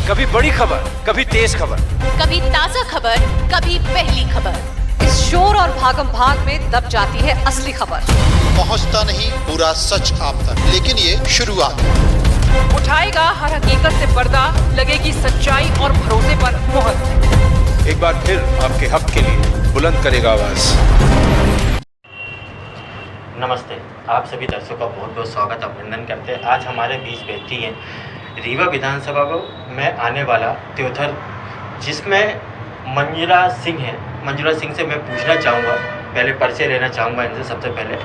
कभी बड़ी खबर, कभी तेज खबर, कभी ताजा खबर, कभी पहली खबर। इस शोर और भागम भाग में दब जाती है असली खबर। पहुंचता नहीं पूरा सच आप तक, लेकिन ये शुरुआत। उठाएगा हर हकीकत से पर्दा, लगेगी सच्चाई और भरोसे पर मुहर। एक बार फिर आपके हक के लिए बुलंद करेगा आवाज। नमस्ते, आप सभी दर्शकों का बहुत बहुत स्वागत अभिनंदन करते हैं। आज हमारे बीच बैठी हैं रीवा विधानसभा में आने वाला त्योथर, जिसमें मंजुला सिंह है। मंजुला सिंह से मैं पूछना चाहूँगा, पहले परिचय लेना चाहूँगा इनसे सबसे पहले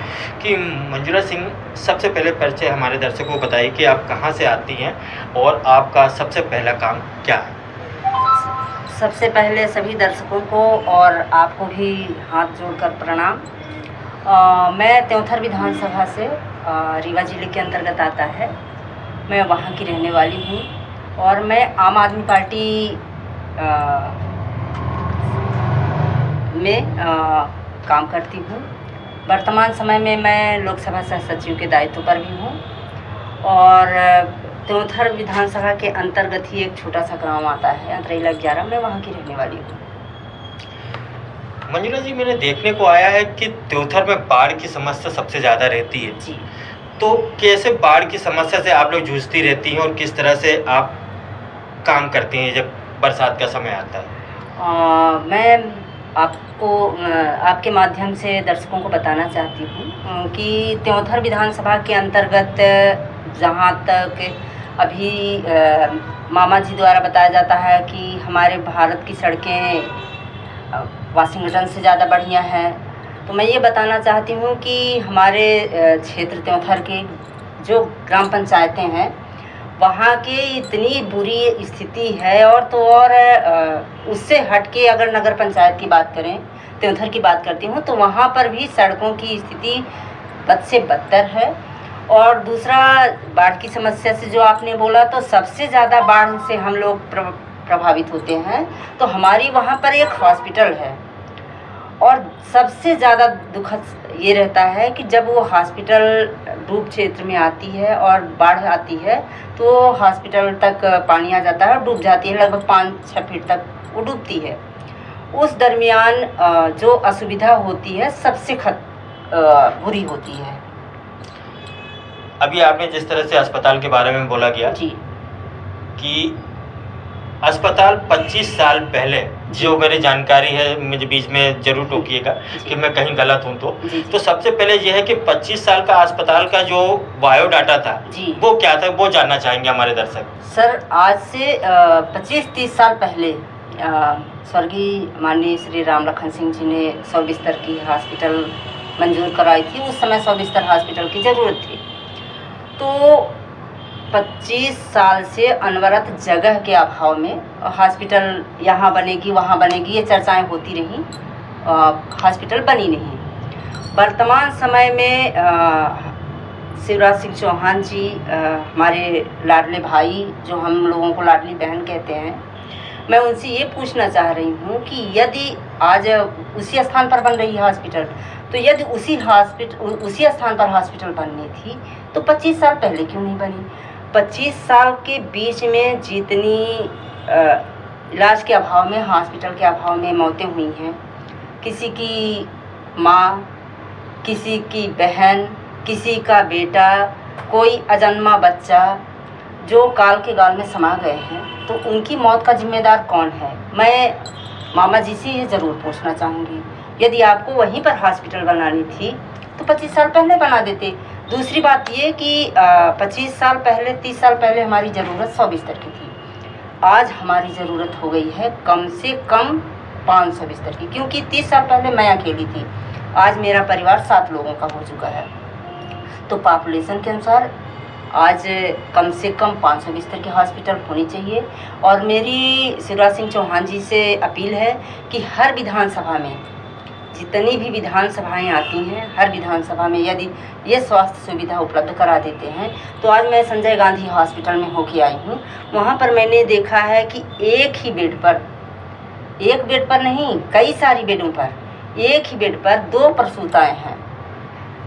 कि मंजुला सिंह, सबसे पहले परिचय हमारे दर्शकों को बताइए कि आप कहाँ से आती हैं और आपका सबसे पहला काम क्या है। सबसे पहले सभी दर्शकों को और आपको भी हाथ जोड़कर प्रणाम। मैं त्योथर विधानसभा से रीवा जिले के अंतर्गत आता है। मैं वहाँ की रहने वाली हूँ और मैं आम आदमी पार्टी में काम करती हूँ। वर्तमान समय में मैं लोकसभा सह सचिव के दायित्व पर भी हूँ और त्योथर विधानसभा के अंतर्गत ही एक छोटा सा गांव आता है अंतरेला 11, मैं वहाँ की रहने वाली हूँ। मंजुला जी, मैंने देखने को आया है कि त्योथर में बाढ़ की समस्या सबसे ज़्यादा रहती है जी। तो कैसे बाढ़ की समस्या से आप लोग जूझती रहती हैं और किस तरह से आप काम करती हैं जब बरसात का समय आता है। मैं आपको आपके माध्यम से दर्शकों को बताना चाहती हूँ कि त्योथर विधानसभा के अंतर्गत जहाँ तक अभी मामा जी द्वारा बताया जाता है कि हमारे भारत की सड़कें वाशिंगटन से ज़्यादा बढ़िया हैं, तो मैं ये बताना चाहती हूँ कि हमारे क्षेत्र त्योथर के जो ग्राम पंचायतें हैं वहाँ की इतनी बुरी स्थिति है। और तो और उससे हट के अगर नगर पंचायत की बात करें, त्योथर की बात करती हूँ, तो वहाँ पर भी सड़कों की स्थिति बद से बदतर है। और दूसरा, बाढ़ की समस्या से जो आपने बोला, तो सबसे ज़्यादा बाढ़ से हम लोग प्रभावित होते हैं। तो हमारी वहाँ पर एक हॉस्पिटल है और सबसे ज़्यादा दुखद ये रहता है कि जब वो हॉस्पिटल डूब क्षेत्र में आती है और बाढ़ आती है तो हॉस्पिटल तक पानी आ जाता है और डूब जाती है, लगभग 5-6 फीट तक वो डूबती है। उस दरमियान जो असुविधा होती है सबसे बुरी होती है। अभी आपने जिस तरह से अस्पताल के बारे में बोला गया जी कि अस्पताल 25 साल पहले, जो मेरी जानकारी है, मुझे बीच में जरूर टोकिएगा कि मैं कहीं गलत हूँ तो सबसे पहले यह है कि 25 साल का अस्पताल का जो बायोडाटा था वो क्या था, वो जानना चाहेंगे हमारे दर्शक। सर, आज से 25-30 साल पहले स्वर्गीय माननीय श्री राम लखन सिंह जी ने 100 बिस्तर की हॉस्पिटल मंजूर कराई थी। उस समय 100 बिस्तर हॉस्पिटल की ज़रूरत थी। तो 25 साल से अनवरत जगह के अभाव में हॉस्पिटल यहाँ बनेगी वहाँ बनेगी ये चर्चाएं होती रहीं, हॉस्पिटल बनी नहीं। वर्तमान समय में शिवराज सिंह चौहान जी, हमारे लाडले भाई, जो हम लोगों को लाडली बहन कहते हैं, मैं उनसे ये पूछना चाह रही हूँ कि यदि आज उसी स्थान पर बन रही है हॉस्पिटल, तो यदि उसी स्थान पर हॉस्पिटल बननी थी तो 25 साल पहले क्यों नहीं बनी। 25 साल के बीच में जितनी इलाज के अभाव में, हॉस्पिटल के अभाव में मौतें हुई हैं, किसी की माँ, किसी की बहन, किसी का बेटा, कोई अजन्मा बच्चा जो काल के गाल में समा गए हैं, तो उनकी मौत का जिम्मेदार कौन है। मैं मामा जी से ये ज़रूर पूछना चाहूँगी, यदि आपको वहीं पर हॉस्पिटल बनानी थी तो 25 साल पहले बना देते। दूसरी बात ये कि 25 साल पहले, 30 साल पहले हमारी ज़रूरत 100 बिस्तर की थी। आज हमारी ज़रूरत हो गई है कम से कम 500 बिस्तर की, क्योंकि 30 साल पहले मैं अकेली थी, आज मेरा परिवार 7 लोगों का हो चुका है। तो पॉपुलेशन के अनुसार आज कम से कम 500 बिस्तर की हॉस्पिटल होनी चाहिए। और मेरी शिवराज सिंह चौहान जी से अपील है कि हर विधानसभा में, जितनी भी विधानसभाएं आती हैं, हर विधानसभा में यदि ये स्वास्थ्य सुविधा उपलब्ध करा देते हैं। तो आज मैं संजय गांधी हॉस्पिटल में होके आई हूँ, वहाँ पर मैंने देखा है कि एक बेड पर नहीं, कई सारी बेडों पर, एक ही बेड पर 2 प्रसूताएँ हैं।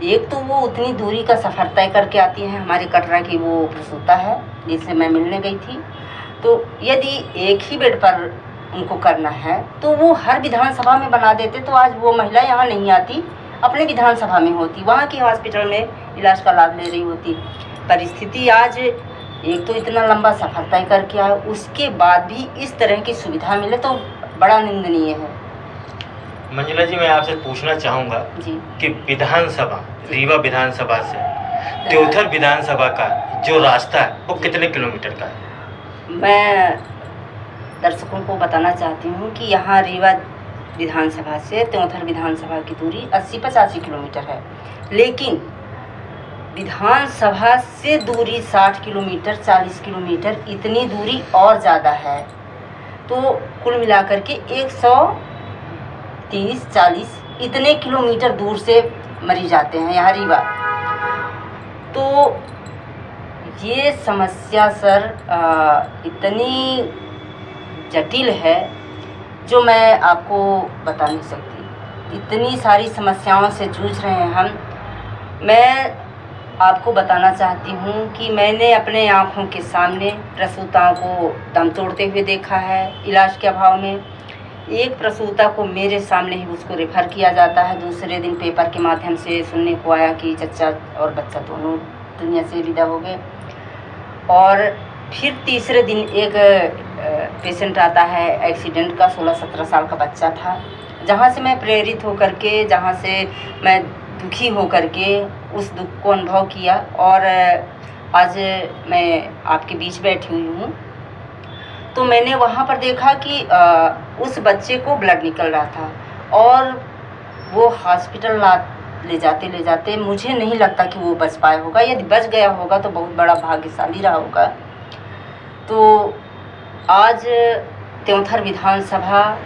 एक तो वो उतनी दूरी का सफ़र तय करके आती हैं, हमारे कटरा की वो प्रसूता है जिससे मैं मिलने गई थी, तो यदि एक ही बेड पर उनको करना है तो वो हर विधानसभा में बना देते, तो आज वो महिला यहाँ नहीं आती, अपने विधानसभा में होती, वहाँ की हॉस्पिटल में इलाज का लाभ ले रही होती। परिस्थिति आज एक तो इतना लंबा सफर तय करके आए, उसके बाद भी इस तरह की सुविधा मिले तो बड़ा निंदनीय है। मंजुला जी, मैं आपसे पूछना चाहूँगा जी कि विधानसभा, रीवा विधानसभा से त्योथर विधानसभा का जो रास्ता है वो कितने किलोमीटर का है? मैं दर्शकों को बताना चाहती हूँ कि यहाँ रीवा विधानसभा से त्योथर विधानसभा की दूरी 80-85 किलोमीटर है, लेकिन विधानसभा से दूरी 60 किलोमीटर 40 किलोमीटर इतनी दूरी और ज़्यादा है। तो कुल मिलाकर के 130-40 इतने किलोमीटर दूर से मरीज आते हैं यहाँ रीवा। तो ये समस्या सर इतनी जटिल है जो मैं आपको बता नहीं सकती। इतनी सारी समस्याओं से जूझ रहे हैं हम। मैं आपको बताना चाहती हूँ कि मैंने अपने आँखों के सामने प्रसूताओं को दम तोड़ते हुए देखा है इलाज के अभाव में। एक प्रसूता को मेरे सामने ही उसको रेफर किया जाता है, दूसरे दिन पेपर के माध्यम से सुनने को आया कि चच्चा और बच्चा दोनों दुनिया से विदा हो गए। और फिर तीसरे दिन एक पेशेंट आता है एक्सीडेंट का, 16-17 साल का बच्चा था। जहाँ से मैं प्रेरित होकर के, जहाँ से मैं दुखी होकर के उस दुख को अनुभव किया और आज मैं आपके बीच बैठी हुई हूँ, तो मैंने वहाँ पर देखा कि उस बच्चे को ब्लड निकल रहा था और वो हॉस्पिटल ले जाते मुझे नहीं लगता कि वो बच पाया होगा। यदि बच गया होगा तो बहुत बड़ा भाग्यशाली रहा होगा। तो आज त्योथर विधानसभा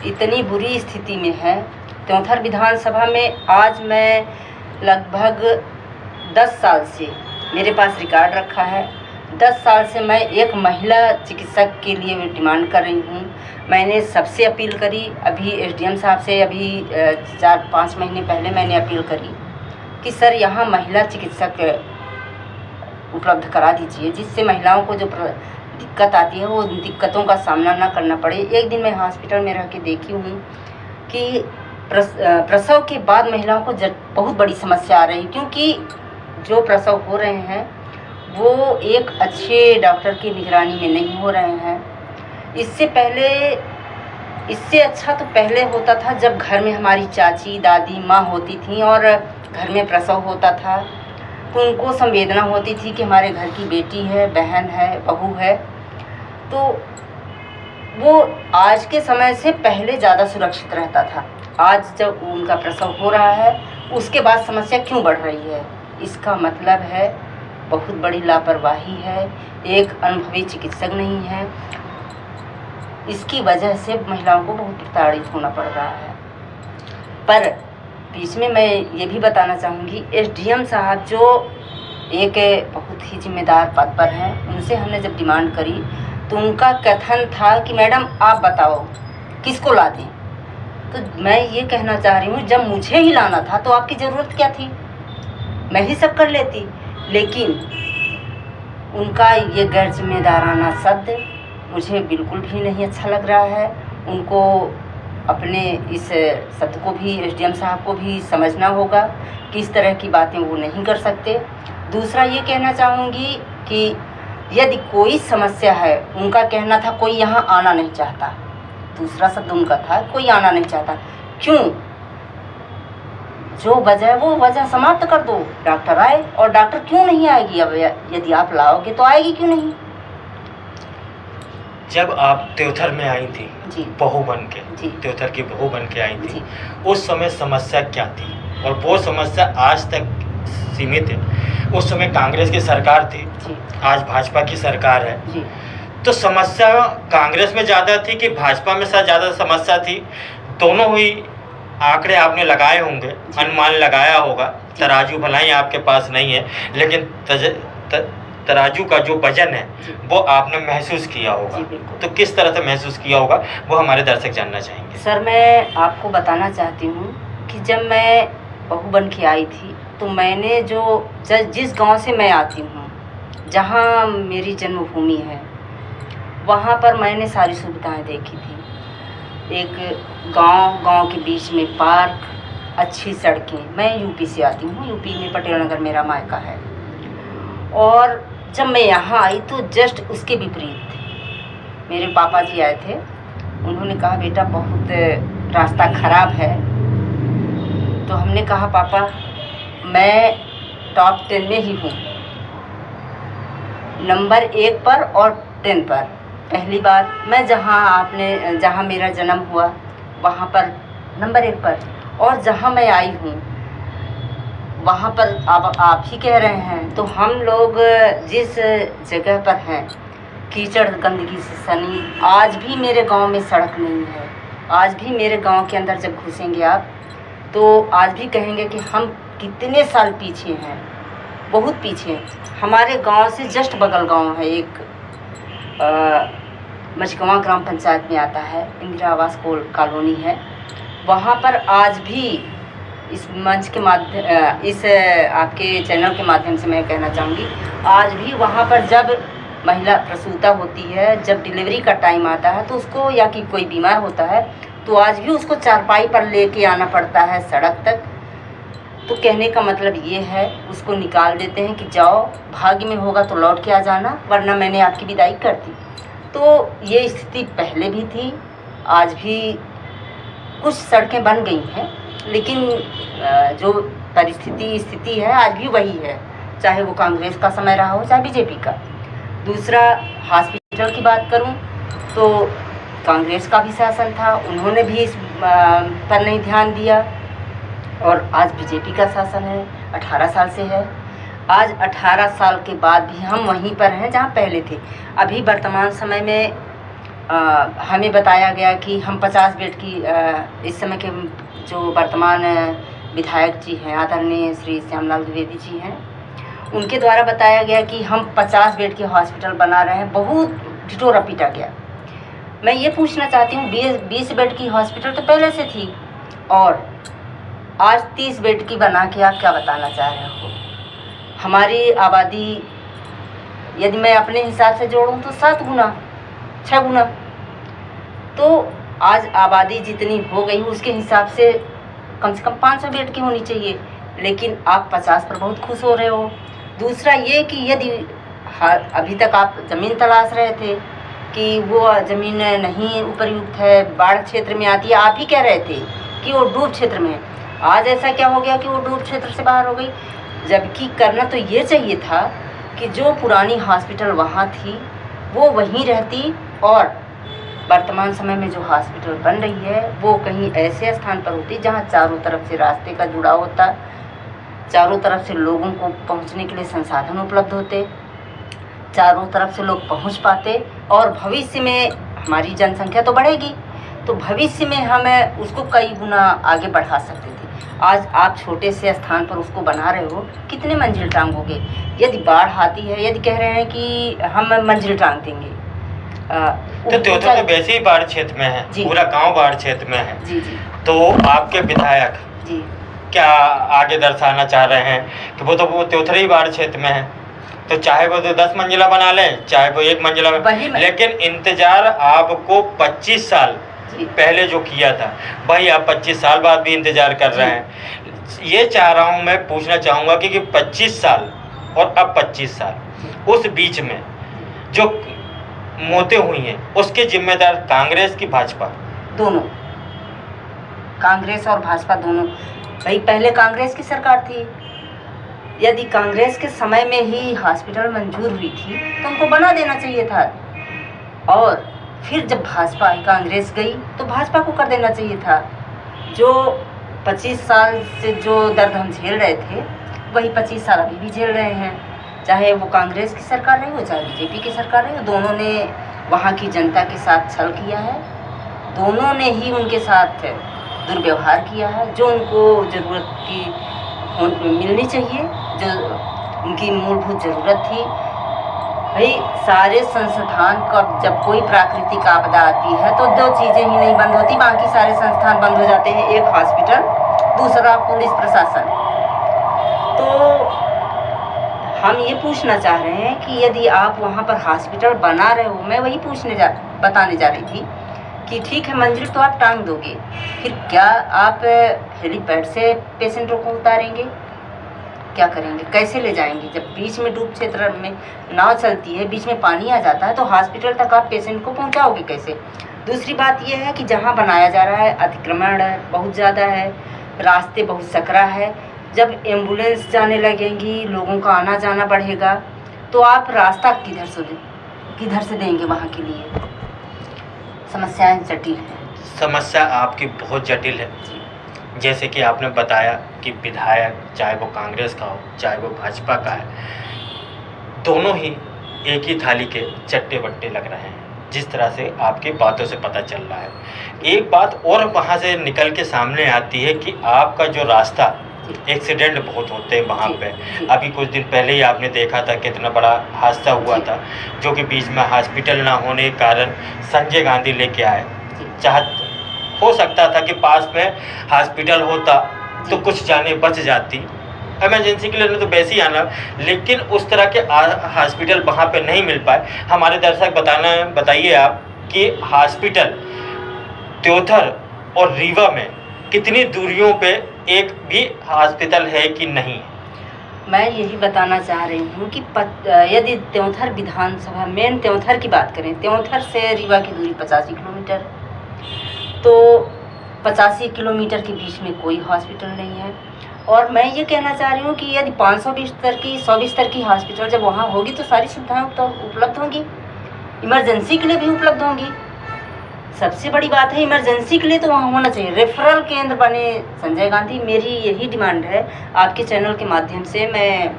इतनी बुरी स्थिति में है। त्योथर विधानसभा में आज मैं लगभग 10 साल से, मेरे पास रिकॉर्ड रखा है, 10 साल से मैं एक महिला चिकित्सक के लिए डिमांड कर रही हूँ। मैंने सबसे अपील करी, अभी एसडीएम साहब से अभी 4-5 महीने पहले मैंने अपील करी कि सर यहाँ महिला चिकित्सक उपलब्ध करा दीजिए, जिससे महिलाओं को जो दिक्कत आती है वो दिक्कतों का सामना ना करना पड़े। एक दिन मैं हॉस्पिटल में रह के देखी हूँ कि प्रसव के बाद महिलाओं को बहुत बड़ी समस्या आ रही, क्योंकि जो प्रसव हो रहे हैं वो एक अच्छे डॉक्टर की निगरानी में नहीं हो रहे हैं। इससे अच्छा तो पहले होता था जब घर में हमारी चाची, दादी, माँ होती थी और घर में प्रसव होता था तो उनको संवेदना होती थी कि हमारे घर की बेटी है, बहन है, बहू है। तो वो आज के समय से पहले ज़्यादा सुरक्षित रहता था। आज जब उनका प्रसव हो रहा है उसके बाद समस्या क्यों बढ़ रही है? इसका मतलब है बहुत बड़ी लापरवाही है, एक अनुभवी चिकित्सक नहीं है। इसकी वजह से महिलाओं को बहुत प्रताड़ित होना पड़ रहा है। पर बीच में मैं ये भी बताना चाहूँगी, एसडीएम साहब जो एक बहुत ही जिम्मेदार पद पर हैं, उनसे हमने जब डिमांड करी तो उनका कथन था कि मैडम आप बताओ किसको ला दें। तो मैं ये कहना चाह रही हूँ, जब मुझे ही लाना था तो आपकी ज़रूरत क्या थी? मैं ही सब कर लेती। लेकिन उनका ये गैर जिम्मेदाराना शब्द मुझे बिल्कुल भी नहीं अच्छा लग रहा है। उनको अपने इस शब्द को भी, एसडीएम साहब को भी समझना होगा कि इस तरह की बातें वो नहीं कर सकते। दूसरा ये कहना चाहूँगी कि यदि कोई समस्या है, उनका कहना था कोई यहाँ आना नहीं चाहता, दूसरा शब्द उनका था कोई आना नहीं चाहता। क्यों? जो वजह है वो वजह समाप्त कर दो, डॉक्टर आए। और डॉक्टर क्यों नहीं आएगी? अब यदि आप लाओगे तो आएगी क्यों नहीं? जब आप त्योथर में आई थी जी, बहू बन के, जी, त्योथर की बहू बन के आई थी, जी, उस समय समस्या क्या थी? और वो समस्या आज तक सीमित है। उस समय कांग्रेस की सरकार थी, जी, आज भाजपा की सरकार है। जी। तो समस्या कांग्रेस में ज़्यादा थी कि भाजपा में ज़्यादा समस्या थी? दोनों ही आंकड़े आपने लगाए होंगे, अनुमान लगाया होगा। तराजू भला ही आपके पास नहीं है, लेकिन तराजू का जो वजन है वो आपने महसूस किया होगा। तो किस तरह से महसूस किया होगा वो हमारे दर्शक जानना चाहेंगे। सर, मैं आपको बताना चाहती हूँ कि जब मैं बहू बन के आई थी तो मैंने जिस गांव से मैं आती हूँ, जहाँ मेरी जन्मभूमि है, वहाँ पर मैंने सारी सुविधाएं देखी थी। एक गांव के बीच में पार्क, अच्छी सड़कें। मैं यूपी से आती हूँ, यूपी में पटेल नगर मेरा मायका है। और जब मैं यहाँ आई तो जस्ट उसके विपरीत थे। मेरे पापा जी आए थे, उन्होंने कहा बेटा बहुत रास्ता खराब है। तो हमने कहा पापा मैं टॉप 10 में ही हूँ, नंबर 1 पर और 10 पर। पहली बात, मैं जहाँ मेरा जन्म हुआ वहाँ पर नंबर 1 पर, और जहाँ मैं आई हूँ वहाँ पर आप ही कह रहे हैं। तो हम लोग जिस जगह पर हैं, कीचड़ गंदगी से सनी, आज भी मेरे गांव में सड़क नहीं है। आज भी मेरे गांव के अंदर जब घुसेंगे आप तो आज भी कहेंगे कि हम कितने साल पीछे हैं, बहुत पीछे। हमारे गांव से जस्ट बगल गांव है, एक मचकवा ग्राम पंचायत में आता है, इंदिरा आवास कॉलोनी है। वहाँ पर आज भी इस मंच के माध्यम इस आपके चैनल के माध्यम से मैं कहना चाहूँगी, आज भी वहाँ पर जब महिला प्रसूता होती है, जब डिलीवरी का टाइम आता है तो उसको, या कि कोई बीमार होता है तो आज भी उसको चारपाई पर लेके आना पड़ता है सड़क तक। तो कहने का मतलब ये है, उसको निकाल देते हैं कि जाओ, भाग्य में होगा तो लौट के आ जाना, वरना मैंने आपकी विदाई कर दी। तो ये स्थिति पहले भी थी, आज भी कुछ सड़कें बन गई हैं, लेकिन जो स्थिति है आज भी वही है, चाहे वो कांग्रेस का समय रहा हो चाहे बीजेपी का। दूसरा, हॉस्पिटल की बात करूं तो कांग्रेस का भी शासन था, उन्होंने भी इस पर नहीं ध्यान दिया। और आज बीजेपी का शासन है, 18 साल से है। आज 18 साल के बाद भी हम वहीं पर हैं जहां पहले थे। अभी वर्तमान समय में हमें बताया गया कि हम 50 बेड की इस समय के जो वर्तमान विधायक जी हैं, आदरणीय श्री श्यामलाल द्विवेदी जी हैं, उनके द्वारा बताया गया कि हम 50 बेड की हॉस्पिटल बना रहे हैं। बहुत ढिढोरा पीटा गया। मैं ये पूछना चाहती हूँ, 20 बेड की हॉस्पिटल तो पहले से थी, और आज 30 बेड की बना के आप क्या बताना चाह रहे हो? हमारी आबादी यदि मैं अपने हिसाब से जोड़ूँ तो 7 गुना 6 गुना। तो आज आबादी जितनी हो गई उसके हिसाब से कम 500 बेड की होनी चाहिए, लेकिन आप 50 पर बहुत खुश हो रहे हो। दूसरा ये कि यदि अभी तक आप ज़मीन तलाश रहे थे कि वो ज़मीन नहीं उपयुक्त है, बाढ़ क्षेत्र में आती है, आप ही कह रहे थे कि वो डूब क्षेत्र में है। आज ऐसा क्या हो गया कि वो डूब क्षेत्र से बाहर हो गई? जबकि करना तो ये चाहिए था कि जो पुरानी हॉस्पिटल वहाँ थी वो वहीं रहती, और वर्तमान समय में जो हॉस्पिटल बन रही है वो कहीं ऐसे स्थान पर होती जहाँ चारों तरफ से रास्ते का जुड़ाव होता, चारों तरफ से लोगों को पहुँचने के लिए संसाधन उपलब्ध होते, चारों तरफ से लोग पहुँच पाते, और भविष्य में हमारी जनसंख्या तो बढ़ेगी, तो भविष्य में हम उसको कई गुना आगे बढ़ा सकते थे। आज आप छोटे से स्थान पर उसको बना रहे हो, कितने मंजिल टांगोगे? यदि बाढ़ आती है, यदि कह रहे हैं कि हम मंजिल टांग देंगे, तो त्योथर में वैसे ही बाढ़ क्षेत्र में है, पूरा गांव बाढ़ क्षेत्र में है। जी जी। तो आपके विधायक जी क्या आगे दर्शाना चाह रहे हैं कि वो त्योथर ही बाढ़ क्षेत्र में है, तो चाहे वो 10 मंजिला बना लें, चाहे वो 1 मंजिला लेकिन इंतजार आपको 25 साल पहले जो किया था भाई, आप 25 साल बाद भी इंतजार कर रहे हैं। ये चाह रहा हूँ, मैं पूछना चाहूँगा कि 25 साल और अब 25 साल, उस बीच में जो मौतें हुई हैं उसके जिम्मेदार कांग्रेस की भाजपा? दोनों, कांग्रेस और भाजपा दोनों। भाई पहले कांग्रेस की सरकार थी, यदि कांग्रेस के समय में ही हॉस्पिटल मंजूर हुई थी तो उनको बना देना चाहिए था, और फिर जब भाजपा आई, कांग्रेस गई तो भाजपा को कर देना चाहिए था। जो 25 साल से जो दर्द हम झेल रहे थे वही 25 साल अभी भी झेल रहे हैं, चाहे वो कांग्रेस की सरकार रही हो चाहे बीजेपी की सरकार रही हो। दोनों ने वहाँ की जनता के साथ छल किया है, दोनों ने ही उनके साथ दुर्व्यवहार किया है। जो उनको ज़रूरत की मिलनी चाहिए, जो उनकी मूलभूत ज़रूरत थी, भाई सारे संस्थान का जब कोई प्राकृतिक आपदा आती है तो 2 चीज़ें ही नहीं बंद होती, बाकी सारे संस्थान बंद हो जाते हैं। एक हॉस्पिटल, दूसरा पुलिस प्रशासन। तो हम ये पूछना चाह रहे हैं कि यदि आप वहाँ पर हॉस्पिटल बना रहे हो, मैं वही बताने जा रही थी कि ठीक है मंजिल तो आप टांग दोगे, फिर क्या आप हेलीपैड से पेशेंटों को उतारेंगे? क्या करेंगे? कैसे ले जाएंगे? जब बीच में डूब क्षेत्र में नाव चलती है, बीच में पानी आ जाता है, तो हॉस्पिटल तक आप पेशेंट को पहुंचाओगे कैसे? दूसरी बात यह है कि जहां बनाया जा रहा है अतिक्रमण बहुत ज़्यादा है, रास्ते बहुत सकरा है। जब एम्बुलेंस जाने लगेंगी, लोगों का आना जाना बढ़ेगा, तो आप रास्ता किधर से देंगे वहाँ के लिए? समस्याएं जटिल हैं। समस्या आपकी बहुत जटिल है। जैसे कि आपने बताया कि विधायक चाहे वो कांग्रेस का हो चाहे वो भाजपा का है, दोनों ही एक ही थाली के चट्टे बट्टे लग रहे हैं, जिस तरह से आपकी बातों से पता चल रहा है। एक बात और वहाँ से निकल के सामने आती है कि आपका जो रास्ता, एक्सीडेंट बहुत होते हैं वहाँ पे। अभी कुछ दिन पहले ही आपने देखा था कितना बड़ा हादसा हुआ था, जो कि बीच में हॉस्पिटल ना होने के कारण संजय गांधी लेके आए। हो सकता था कि पास में हॉस्पिटल होता तो कुछ जाने बच जाती, इमरजेंसी के लिए तो वैसे ही आना, लेकिन उस तरह के हॉस्पिटल वहाँ पे नहीं मिल पाए। हमारे दर्शक बताइए आप कि हॉस्पिटल त्योथर और रीवा में कितनी दूरियों पे एक भी हॉस्पिटल है कि नहीं? मैं यही बताना चाह रही हूँ कि यदि त्योंथर विधानसभा, मेन त्योंथर की बात करें, त्योंथर से रीवा की दूरी 85 किलोमीटर, तो 85 किलोमीटर के बीच में कोई हॉस्पिटल नहीं है। और मैं ये कहना चाह रही हूँ कि यदि 100 बिस्तर की हॉस्पिटल जब वहाँ होगी तो सारी सुविधाएं तो उपलब्ध होंगी, इमरजेंसी के लिए भी उपलब्ध होंगी। सबसे बड़ी बात है इमरजेंसी के लिए तो वहाँ होना चाहिए, रेफरल केंद्र बने संजय गांधी। मेरी यही डिमांड है आपके चैनल के माध्यम से। मैं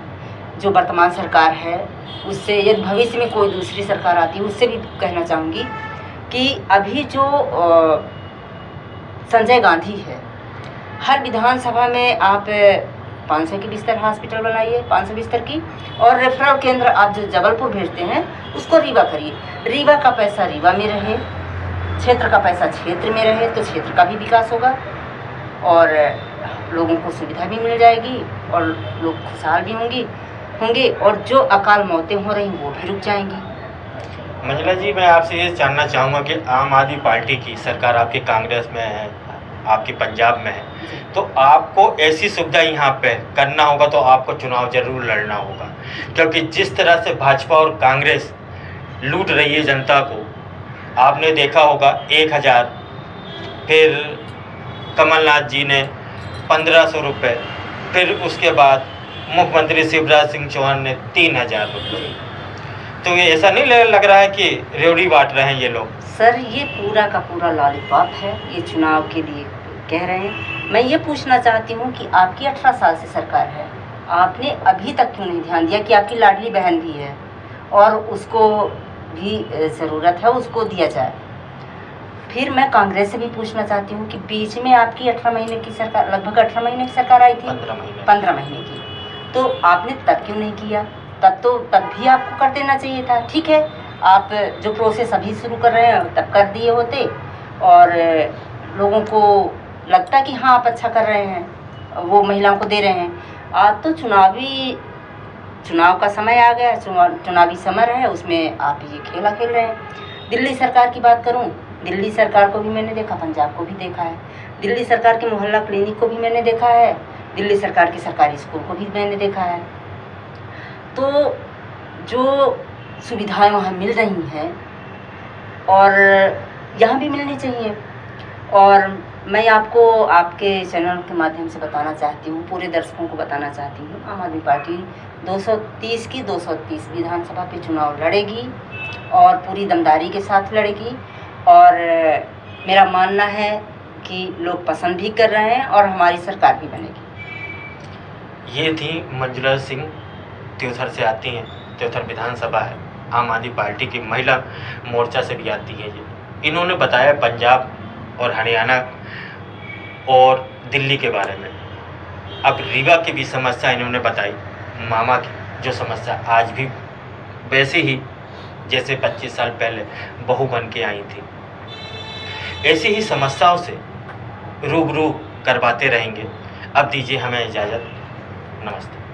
जो वर्तमान सरकार है उससे, यदि भविष्य में कोई दूसरी सरकार आती है उससे भी कहना चाहूँगी कि अभी जो संजय गांधी है, हर विधानसभा में आप 500 की बिस्तर हॉस्पिटल बनाइए, 500 बिस्तर की, और रेफरल केंद्र आप जो जबलपुर भेजते हैं उसको रीवा करिए। रीवा का पैसा रीवा में रहे, क्षेत्र का पैसा क्षेत्र में रहे, तो क्षेत्र का भी विकास होगा और लोगों को सुविधा भी मिल जाएगी और लोग खुशहाल भी होंगे और जो अकाल मौतें हो रही वो भी रुक जाएंगी। मंजुला जी, मैं आपसे ये जानना चाहूँगा कि आम आदमी पार्टी की सरकार आपकी कांग्रेस में है, आपकी पंजाब में है, तो आपको ऐसी सुविधा यहाँ पे करना होगा तो आपको चुनाव जरूर लड़ना होगा, क्योंकि जिस तरह से भाजपा और कांग्रेस लूट रही है जनता को, आपने देखा होगा 1000, फिर कमलनाथ जी ने 1500 रुपये, फिर उसके बाद मुख्यमंत्री शिवराज सिंह चौहान ने 3000 रुपये। तो ये ऐसा नहीं लग रहा है कि रेवड़ी बांट रहे हैं ये लोग? सर, ये पूरा का पूरा लॉलीपॉप है, ये चुनाव के लिए कह रहे हैं। मैं ये पूछना चाहती हूँ कि आपकी 18 साल से सरकार है, आपने अभी तक क्यों नहीं ध्यान दिया कि आपकी लाडली बहन भी है और उसको भी ज़रूरत है, उसको दिया जाए। फिर मैं कांग्रेस से भी पूछना चाहती हूँ कि बीच में आपकी 18 महीने की सरकार, लगभग 18 महीने की सरकार आई थी, 15 महीने की, तो आपने तब क्यों नहीं किया? तब भी आपको कर देना चाहिए था। ठीक है, आप जो प्रोसेस अभी शुरू कर रहे हैं तब कर दिए होते और लोगों को लगता कि हाँ आप अच्छा कर रहे हैं, वो महिलाओं को दे रहे हैं। आज तो चुनाव का समय आ गया, चुनावी समर है, उसमें आप ये खेला खेल रहे हैं। दिल्ली सरकार की बात करूं, दिल्ली सरकार को भी मैंने देखा, पंजाब को भी देखा है, दिल्ली सरकार के मोहल्ला क्लिनिक को भी मैंने देखा है, दिल्ली सरकार के सरकारी स्कूल को भी मैंने देखा है। तो जो सुविधाएं वहाँ मिल रही हैं और यहाँ भी मिलनी चाहिए। और मैं आपको आपके चैनल के माध्यम से बताना चाहती हूँ, पूरे दर्शकों को बताना चाहती हूँ, आम आदमी पार्टी 230 की 230 विधानसभा पे चुनाव लड़ेगी और पूरी दमदारी के साथ लड़ेगी। और मेरा मानना है कि लोग पसंद भी कर रहे हैं और हमारी सरकार भी बनेगी। ये थी मंजुला सिंह, त्योथर से आती हैं, त्योथर विधानसभा है, आम आदमी पार्टी की महिला मोर्चा से भी आती है। इन्होंने बताया पंजाब और हरियाणा और दिल्ली के बारे में। अब रीवा की भी समस्या इन्होंने बताई, मामा की जो समस्या आज भी वैसे ही जैसे 25 साल पहले बहू बन के आई थी, ऐसी ही समस्याओं से रूबरू करवाते रहेंगे। अब दीजिए हमें इजाज़त, नमस्ते।